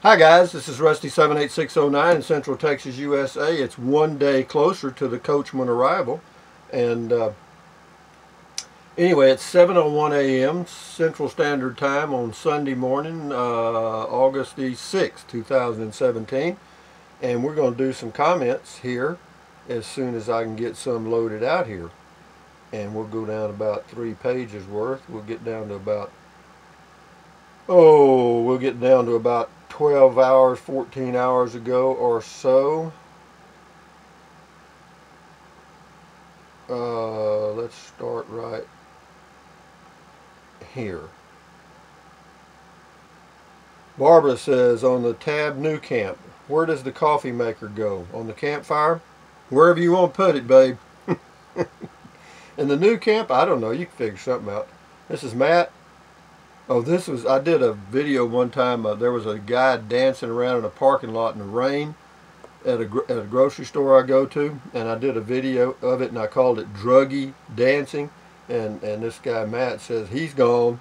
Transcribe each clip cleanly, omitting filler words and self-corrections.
Hi guys, this is Rusty 78609 in Central Texas, USA. It's one day closer to the Coachman arrival, and anyway, it's 7:01 a.m. Central Standard Time on Sunday morning, August the 6th, 2017, and we're going to do some comments here as soon as I can get some loaded out here, and we'll go down about 3 pages worth. We'll get down to about 12 hours, 14 hours ago or so. Let's start right here. Barbara says, on the tab New Camp, where does the coffee maker go? On the campfire? Wherever you want to put it, babe. In the New Camp, I don't know. You can figure something out. This is Matt. Oh, I did a video one time. There was a guy dancing around in a parking lot in the rain at a grocery store I go to, and I did a video of it, and I called it Druggy Dancing. And this guy Matt says he's gone.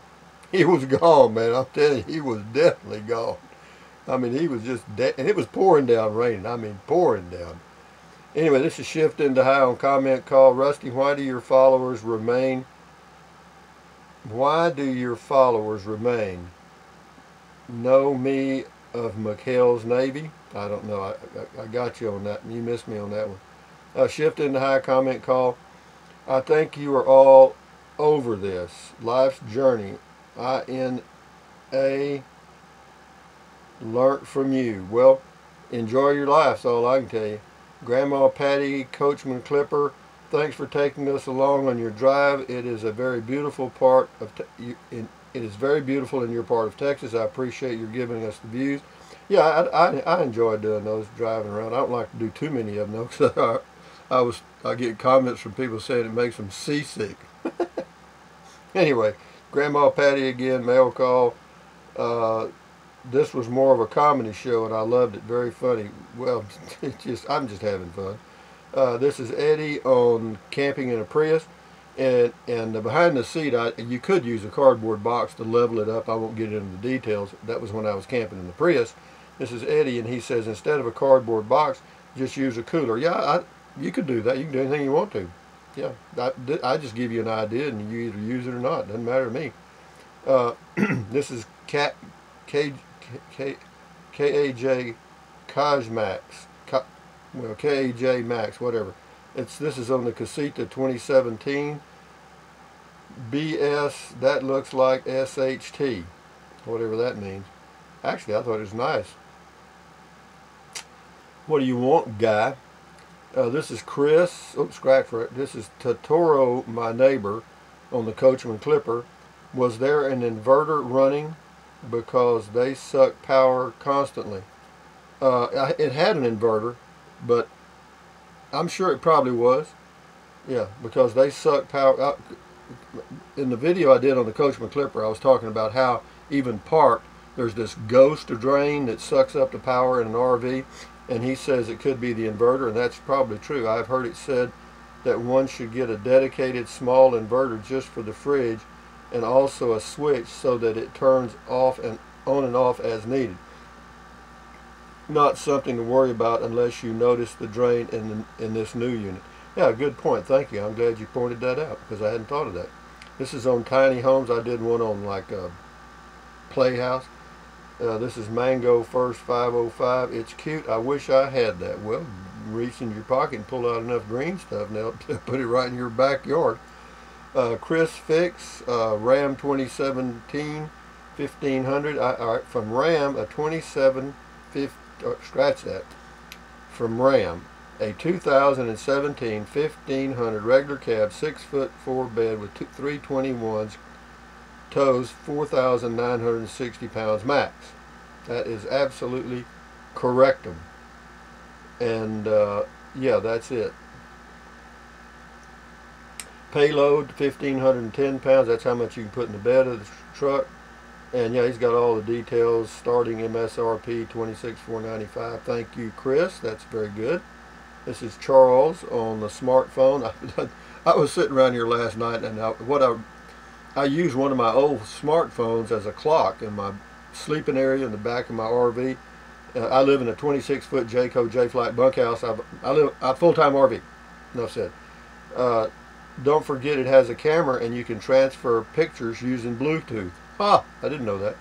He was gone, man. I'm telling you, he was definitely gone. I mean, he was just and it was pouring down raining. I mean, pouring down. Anyway, this is Shift into High on comment call. Rusty, why do your followers remain? Why do your followers remain? Know me of McHale's Navy? I don't know. I got you on that. You missed me on that one. Shift into High comment call. I think you are all over this. Life's journey. INA learnt from you. Well, enjoy your life. That's all I can tell you. Grandma Patty, Coachman Clipper, thanks for taking us along on your drive. It is a very beautiful part of it is very beautiful in your part of Texas. I appreciate you giving us the views. Yeah, I enjoy doing those, driving around. I don't like to do too many of them though, because I get comments from people saying it makes them seasick. Anyway, Grandma Patty again, mail call. This was more of a comedy show, and I loved it. Very funny. Well, I'm just having fun. This is Eddie on camping in a Prius, and behind the seat, you could use a cardboard box to level it up. I won't get into the details. That was when I was camping in the Prius. This is Eddie, and he says instead of a cardboard box, just use a cooler. Yeah, you could do that. You can do anything you want to. Yeah, I just give you an idea, and you either use it or not. Doesn't matter to me. This is KAJ Kajmax. Well, KAJ Max, whatever. This is on the Casita 2017. BS, that looks like SHT, whatever that means. Actually, I thought it was nice. What do you want, guy? This is Chris. Oh, scratch for it. This is Totoro, my neighbor, on the Coachman Clipper. Was there an inverter running? Because they suck power constantly. It had an inverter, but I'm sure it probably was. Yeah, because they suck power. In the video I did on the Coachman Clipper, I was talking about how even parked, there's this ghost drain that sucks up the power in an RV, and he says it could be the inverter, and that's probably true. I've heard it said that one should get a dedicated small inverter just for the fridge, and also a switch so that it turns off and on and off as needed. Not something to worry about unless you notice the drain in this new unit. Yeah, good point. Thank you. I'm glad you pointed that out because I hadn't thought of that. This is on tiny homes. I did one on like a playhouse. This is Mango First 505. It's cute. I wish I had that. Well, reach in your pocket and pull out enough green stuff now to put it right in your backyard. Chris Fix, Ram 2017 1500. All right, from Ram, a 2750. Scratch that. From Ram, a 2017 1500 regular cab, 6'4" bed with 321s, tows 4,960 pounds max. That is absolutely correctum. And yeah, that's it. Payload 1,510 pounds. That's how much you can put in the bed of the truck. And yeah, he's got all the details. Starting MSRP $26,495. Thank you, Chris. That's very good. This is Charles on the smartphone. I was sitting around here last night, and I used one of my old smartphones as a clock in my sleeping area in the back of my RV, I live in a 26-foot Jayco J-Flight bunkhouse. I live a full-time RV. Enough said. Uh, don't forget it has a camera and you can transfer pictures using Bluetooth. Ah, I didn't know that.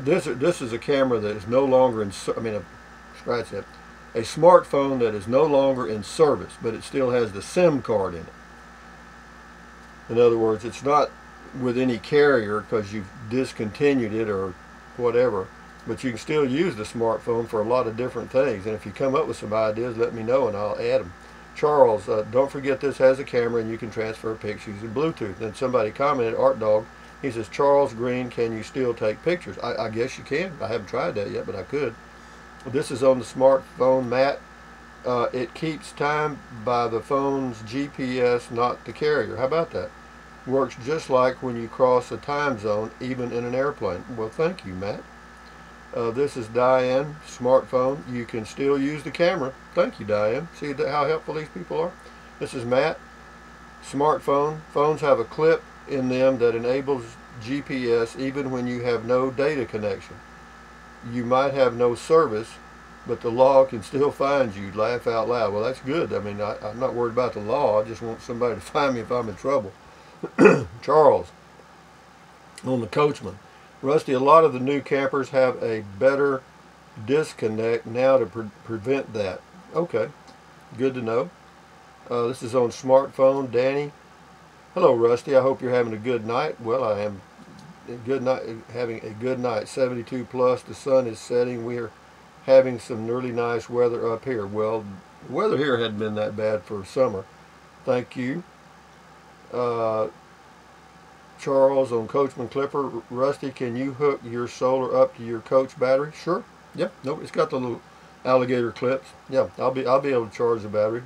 This is a camera that is no longer in. I mean, scratch that. A smartphone that is no longer in service, but it still has the SIM card in it. In other words, it's not with any carrier because you've discontinued it or whatever, but you can still use the smartphone for a lot of different things. And if you come up with some ideas, let me know and I'll add them. Charles, don't forget this has a camera and you can transfer pictures using Bluetooth. Then somebody commented, Art Dog, he says, Charles Green, can you still take pictures? I guess you can. I haven't tried that yet, but I could. This is on the smartphone, Matt. It keeps time by the phone's GPS, not the carrier. How about that? Works just like when you cross a time zone, even in an airplane. Well, thank you, Matt. This is Diane, smartphone. You can still use the camera. Thank you, Diane. See how helpful these people are? This is Matt, smartphone. Phones have a clip in them that enables GPS even when you have no data connection. You might have no service, but the law can still find you. Laugh out loud. Well, that's good. I mean, I'm not worried about the law. I just want somebody to find me if I'm in trouble. Charles, on the Coachman. Rusty, a lot of the new campers have a better disconnect now to prevent that. Okay, good to know. This is on smartphone. Danny. Hello, Rusty. I hope you're having a good night. Well, I am. Good night, having a good night. 72 plus. The sun is setting. We are having some really nice weather up here. Well, the weather here hadn't been that bad for summer. Thank you. Charles on Coachman Clipper. Rusty, can you hook your solar up to your Coach battery? Sure. Yep. Nope. It's got the little alligator clips. Yeah. I'll be able to charge the battery.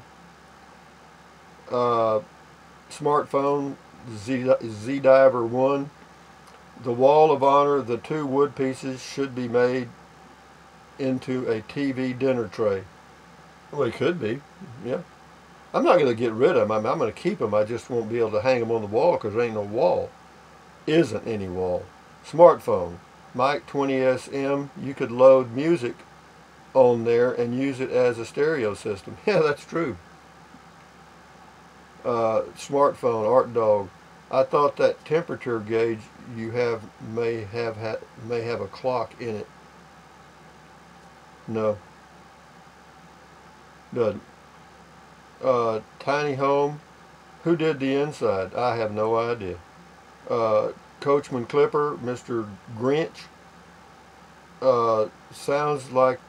Smartphone Z Diver 1. The wall of honor, the two wood pieces should be made into a TV dinner tray. Well, it could be, yeah. I'm not going to get rid of them. I'm going to keep them. I just won't be able to hang them on the wall because there ain't no wall. Isn't any wall. Smartphone, Mike 20SM. You could load music on there and use it as a stereo system. Yeah, that's true. Smartphone, Art Dog. I thought that temperature gauge you have may have a clock in it. No. Doesn't. Tiny home. Who did the inside? I have no idea. Coachman Clipper, Mr. Grinch. Sounds like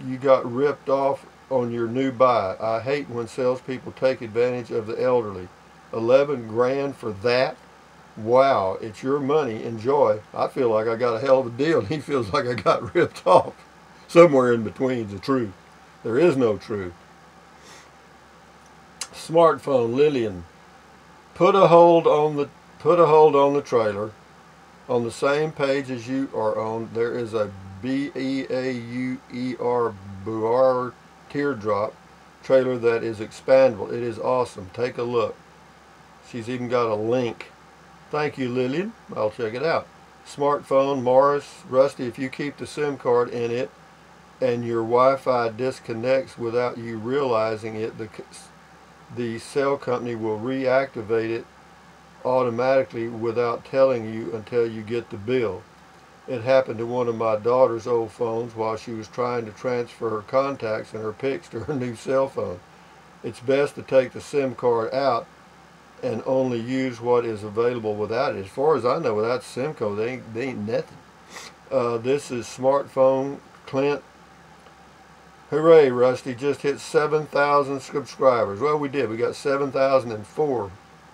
you got ripped off on your new buy. I hate when salespeople take advantage of the elderly. 11 grand for that? Wow, it's your money. Enjoy. I feel like I got a hell of a deal. He feels like I got ripped off. Somewhere in between is the truth. There is no truth. Smartphone, Lillian. Put a hold on the trailer. On the same page as you are on, there is a Beauer teardrop trailer that is expandable. It is awesome. Take a look. She's even got a link. Thank you, Lillian. I'll check it out. Smartphone, Morris. Rusty, if you keep the SIM card in it and your Wi-Fi disconnects without you realizing it, the cell company will reactivate it automatically without telling you until you get the bill. It happened to one of my daughter's old phones while she was trying to transfer her contacts and her pics to her new cell phone. It's best to take the SIM card out and only use what is available without it. As far as I know, without SIM card, they ain't nothing. This is Smartphone, Clint. Hooray, Rusty, just hit 7,000 subscribers. Well, we did. We got 7,004.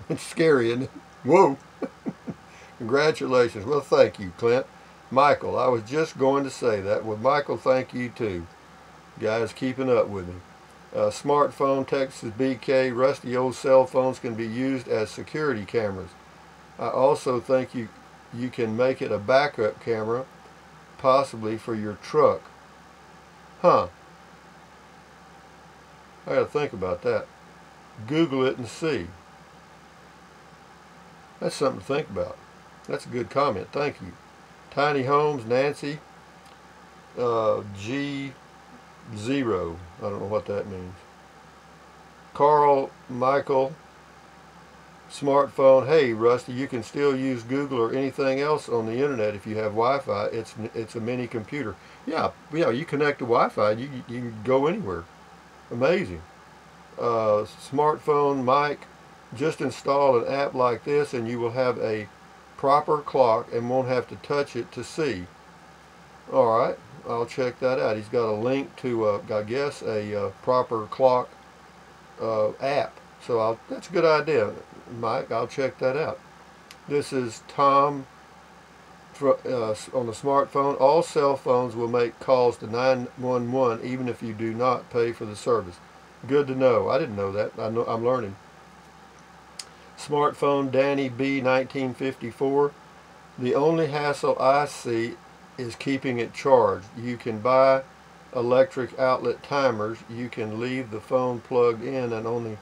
It's scary, isn't it? Whoa. Congratulations. Well, thank you, Clint. Michael, I was just going to say that. Well, Michael, thank you, too. Guys, keeping up with me. Smartphone, Texas BK. Rusty old cell phones can be used as security cameras. I also think you can make it a backup camera, possibly for your truck. Huh. I gotta think about that. Google it and see. That's something to think about. That's a good comment. Thank you. Tiny Homes, Nancy. G0. I don't know what that means. Carl Michael, smartphone. Hey Rusty, you can still use Google or anything else on the internet if you have Wi-Fi. It's a mini computer. Yeah, you connect to Wi-Fi, you can go anywhere. Amazing. Smartphone Mike, just install an app like this and you will have a proper clock and won't have to touch it to see. Alright, I'll check that out. He's got a link to, I guess, a proper clock app. So that's a good idea, Mike. I'll check that out. This is Tom on the smartphone. All cell phones will make calls to 911 even if you do not pay for the service. Good to know. I didn't know that. I'm learning. Smartphone Danny B 1954. The only hassle I see is keeping it charged. You can buy electric outlet timers. You can leave the phone plugged in and only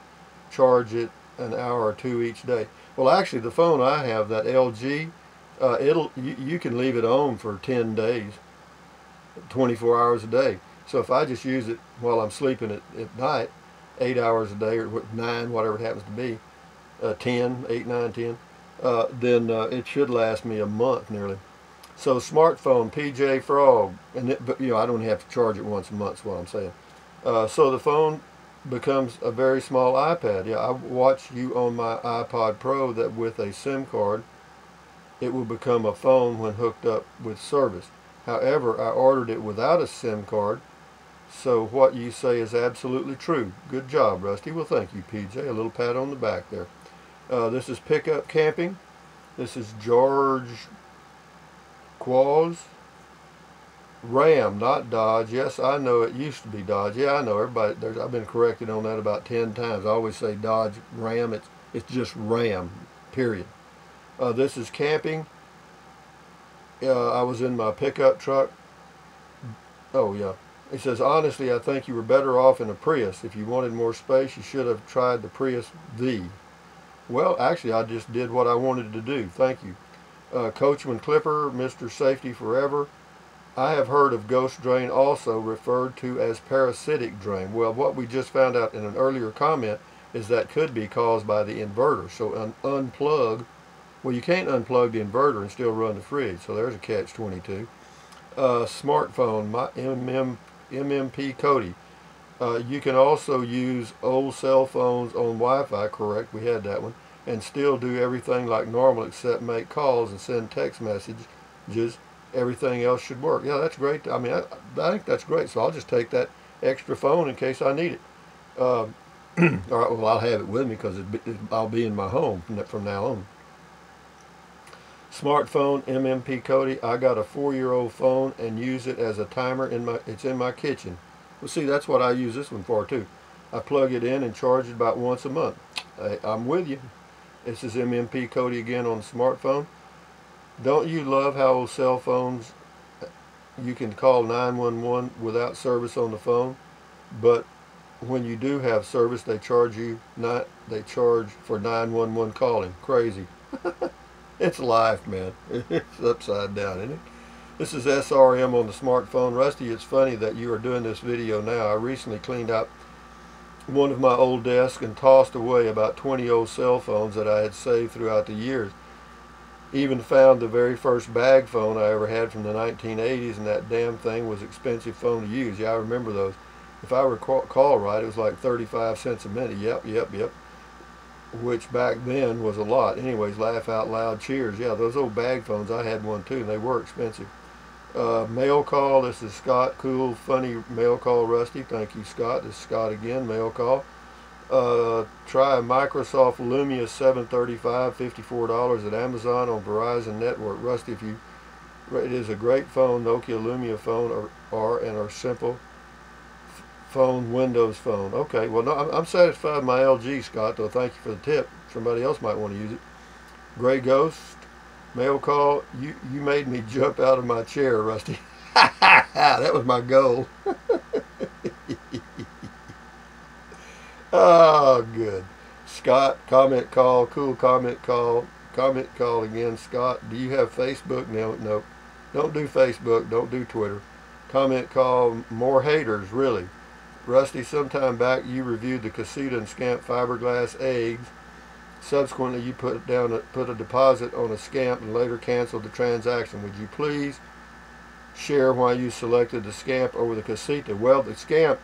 charge it an hour or two each day. Well, actually, the phone I have, that LG, you can leave it on for 10 days, 24 hours a day. So if I just use it while I'm sleeping at night, 8 hours a day or 9, whatever it happens to be, 10, 8, 9, 10, then it should last me a month nearly. So smartphone, PJ Frog, but I don't have to charge it once a month is what I'm saying. So the phone becomes a very small iPad. Yeah, I watch you on my iPod Pro that with a SIM card, it will become a phone when hooked up with service. However, I ordered it without a SIM card, so what you say is absolutely true. Good job, Rusty. Well, thank you, PJ. A little pat on the back there. This is Pickup Camping. This is George Quaz. Ram, not Dodge. Yes, I know it used to be Dodge. Yeah, I know. Everybody, I've been corrected on that about 10 times. I always say Dodge, Ram. It's just Ram, period. This is camping. I was in my pickup truck. Oh, yeah. He says, honestly, I think you were better off in a Prius. If you wanted more space, you should have tried the Prius V. Well, actually, I just did what I wanted to do. Thank you. Coachman Clipper, Mr. Safety Forever. I have heard of ghost drain, also referred to as parasitic drain. Well, what we just found out in an earlier comment is that could be caused by the inverter. So unplug. Well, you can't unplug the inverter and still run the fridge. So there's a catch-22. Smartphone, my MMP Cody. You can also use old cell phones on Wi-Fi, correct, we had that one, and still do everything like normal except make calls and send text messages. Everything else should work. Yeah, that's great. I mean, I think that's great, so I'll just take that extra phone in case I need it. All right, well, I'll have it with me because I'll be in my home from now on. Smartphone, MMP Cody. I got a 4-year-old phone and use it as a timer it's in my kitchen. Well, see, that's what I use this one for too. I plug it in and charge it about once a month. I'm with you. This is MMP Cody again on the smartphone. Don't you love how cell phones, you can call 911 without service on the phone, but when you do have service, they charge for 911 calling. Crazy. It's life, man. It's upside down, isn't it? This is SRM on the smartphone. Rusty, it's funny that you are doing this video now. I recently cleaned out one of my old desks and tossed away about 20 old cell phones that I had saved throughout the years. Even found the very first bag phone I ever had from the 1980s, and that damn thing was an expensive phone to use. Yeah, I remember those. If I recall right, it was like 35 cents a minute. Yep. Which back then was a lot. Anyways, laugh out loud, cheers. Yeah, those old bag phones, I had one too, and they were expensive. Mail call, this is Scott. Cool, funny mail call, Rusty. Thank you, Scott. This is Scott again, mail call. Try a Microsoft Lumia 735, $54 at Amazon on Verizon Network. Rusty, it is a great phone. Nokia Lumia phone are simple phone, Windows phone. Okay, well, no, I'm satisfied with my LG, Scott, though. Thank you for the tip. Somebody else might want to use it. Gray Ghost, mail call. You made me jump out of my chair, Rusty. That was my goal. Oh, good. Scott, comment call. Cool, comment call. Comment call again, Scott. Do you have Facebook? No. Don't do Facebook. Don't do Twitter. Comment called More Haters, Really. Rusty, sometime back you reviewed the Casita and Scamp fiberglass eggs. Subsequently, you put a deposit on a Scamp and later canceled the transaction. Would you please share why you selected the Scamp over the Casita? Well, the Scamp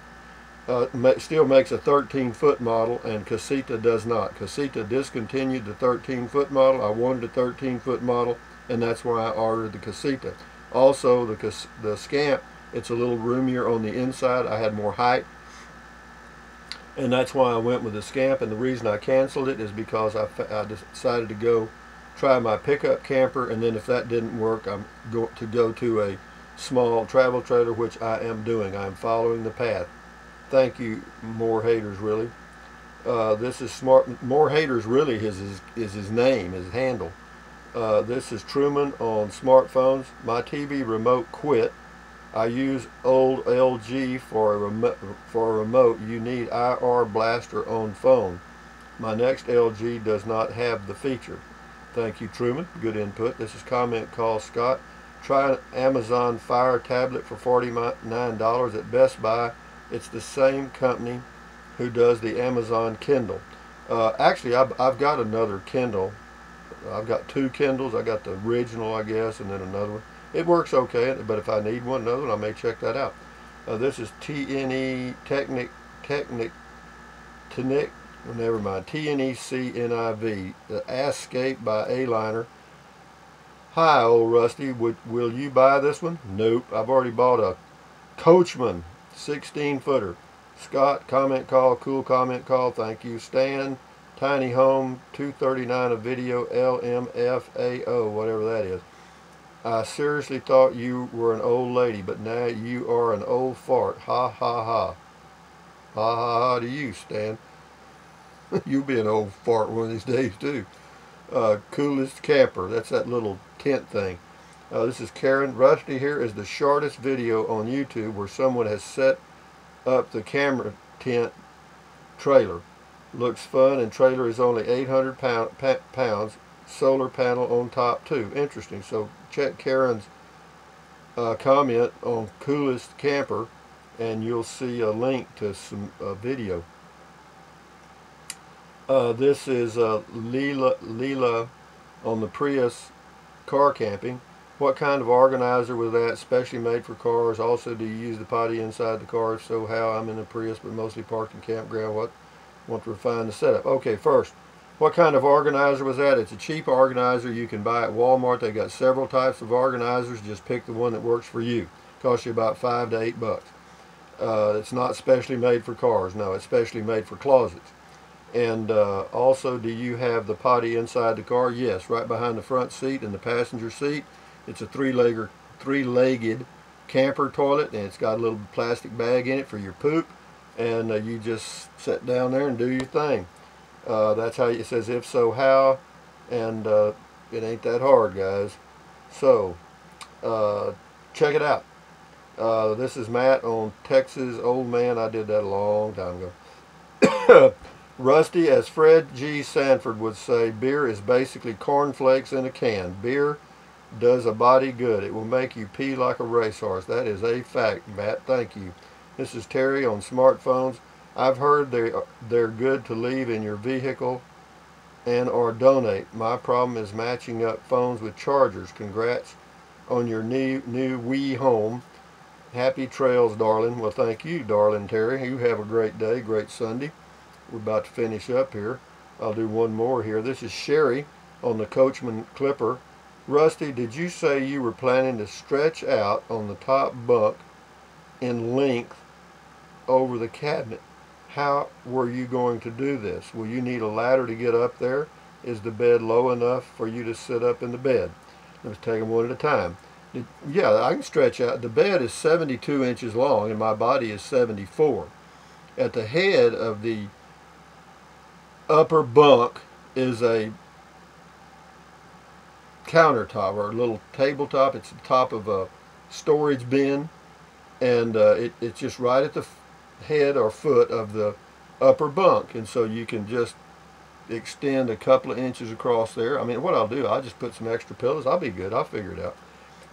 still makes a 13-foot model, and Casita does not. Casita discontinued the 13-foot model. I wanted a 13-foot model, and that's why I ordered the Casita. Also, the Scamp, it's a little roomier on the inside. I had more height, and that's why I went with the Scamp. And the reason I canceled it is because I decided to go try my pickup camper, and then if that didn't work, I'm going to go to a small travel trailer, which I am doing. I am following the path. Thank you, More Haters, Really. This is smart. More Haters, Really is his name, his handle. This is Truman on smartphones. My TV remote quit. I use old LG for a remote. You need IR blaster on phone. My next LG does not have the feature. Thank you, Truman. Good input. This is comment called Scott. Try an Amazon Fire tablet for $49 at Best Buy. It's the same company who does the Amazon Kindle. Actually, I've got another Kindle. I've got two Kindles. I got the original, I guess, and then another one. It works okay, but if I need another one, I may check that out. This is TNE Technic, never mind, TNECNIV, the Ascape by A-Liner. Hi, old Rusty, will you buy this one? Nope, I've already bought a Coachman 16-footer. Scott, comment call, cool comment call, thank you. Stan, Tiny Home, $2.39 a video, LMFAO, whatever that is. I seriously thought you were an old lady, but now you are an old fart. Ha ha ha. Ha ha ha to you, Stan. You'll be an old fart one of these days too. Coolest camper, that's that little tent thing. This is Karen. Rusty, here is the shortest video on YouTube where someone has set up the camera tent trailer. Looks fun, and trailer is only 800 pounds. Solar panel on top too. Interesting. So check Karen's comment on coolest camper, and you'll see a link to some video. This is Leela on the Prius car camping. What kind of organizer was that? Specially made for cars. Also, do you use the potty inside the car? If so, how? I'm in a Prius, but mostly parked in campground. What? Want to refine the setup. Okay, first, what kind of organizer was that? It's a cheap organizer you can buy at Walmart. They got several types of organizers. Just pick the one that works for you. Costs you about $5 to $8. It's not specially made for cars. No, it's specially made for closets. And also, do you have the potty inside the car? Yes, right behind the front seat and the passenger seat. It's a three-legged camper toilet, and it's got a little plastic bag in it for your poop, and you just sit down there and do your thing. That's how it says, if so, how, and it ain't that hard, guys. So check it out. This is Matt on Texas Old Man. I did that a long time ago. Rusty, as Fred G. Sanford would say, beer is basically cornflakes in a can. Beer does a body good. It will make you pee like a racehorse. That is a fact, Matt. Thank you. This is Terry on smartphones. I've heard they're good to leave in your vehicle and or donate. My problem is matching up phones with chargers. Congrats on your new Wii home. Happy trails, darling. Well, thank you, darling Terry. You have a great day, great Sunday. We're about to finish up here. I'll do one more here. This is Sherry on the Coachman Clipper. Rusty, did you say you were planning to stretch out on the top bunk in length over the cabinet? How were you going to do this? Will you need a ladder to get up there? Is the bed low enough for you to sit up in the bed? Let's take them one at a time. Yeah, I can stretch out. The bed is 72 inches long and my body is 74. At the head of the upper bunk is a countertop or a little tabletop. It's the top of a storage bin, and it's just right at the head or foot of the upper bunk, and so you can just extend a couple of inches across there. I mean, what I'll do, I'll just put some extra pillows. I'll be good. I'll figure it out.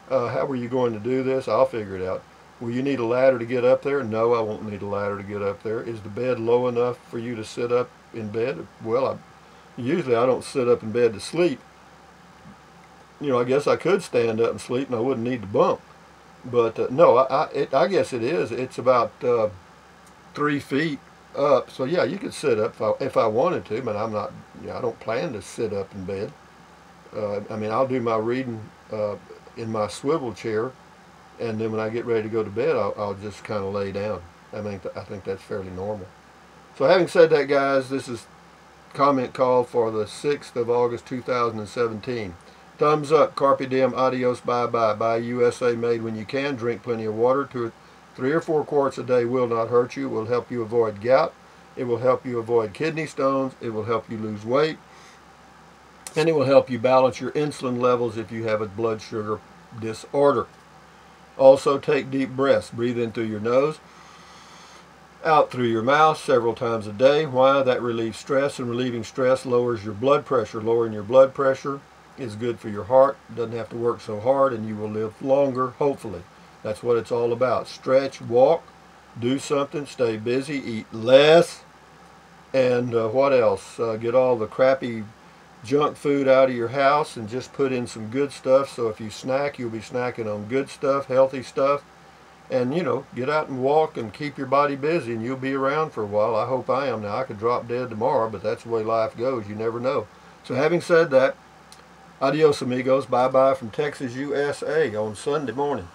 How were you going to do this? I'll figure it out. Will you need a ladder to get up there? No, I won't need a ladder to get up there. Is the bed low enough for you to sit up in bed? Well, usually I don't sit up in bed to sleep. You know, I guess I could stand up and sleep and I wouldn't need to bunk. But no, I guess it is. It's about 3 feet up. So yeah, you could sit up if I wanted to, but I'm not. You know, I don't plan to sit up in bed. I mean, I'll do my reading in my swivel chair, and then when I get ready to go to bed, I'll just kind of lay down. I think that's fairly normal. So having said that, guys, this is comment call for the 6th of August 2017. Thumbs up, carpe diem, adios, bye-bye. Buy USA made when you can. Drink plenty of water. 3 or 4 quarts a day will not hurt you. It will help you avoid gout. It will help you avoid kidney stones. It will help you lose weight. And it will help you balance your insulin levels if you have a blood sugar disorder. Also, take deep breaths. Breathe in through your nose, out through your mouth several times a day. Why? That relieves stress, and relieving stress lowers your blood pressure. Lowering your blood pressure is good for your heart. It doesn't have to work so hard, and you will live longer, hopefully. That's what it's all about. Stretch, walk, do something, stay busy, eat less, and what else? Get all the crappy junk food out of your house and just put in some good stuff. So if you snack, you'll be snacking on good stuff, healthy stuff. And, you know, get out and walk and keep your body busy, and you'll be around for a while. I hope I am. Now, I could drop dead tomorrow, but that's the way life goes. You never know. So having said that, adios, amigos. Bye-bye from Texas, USA on Sunday morning.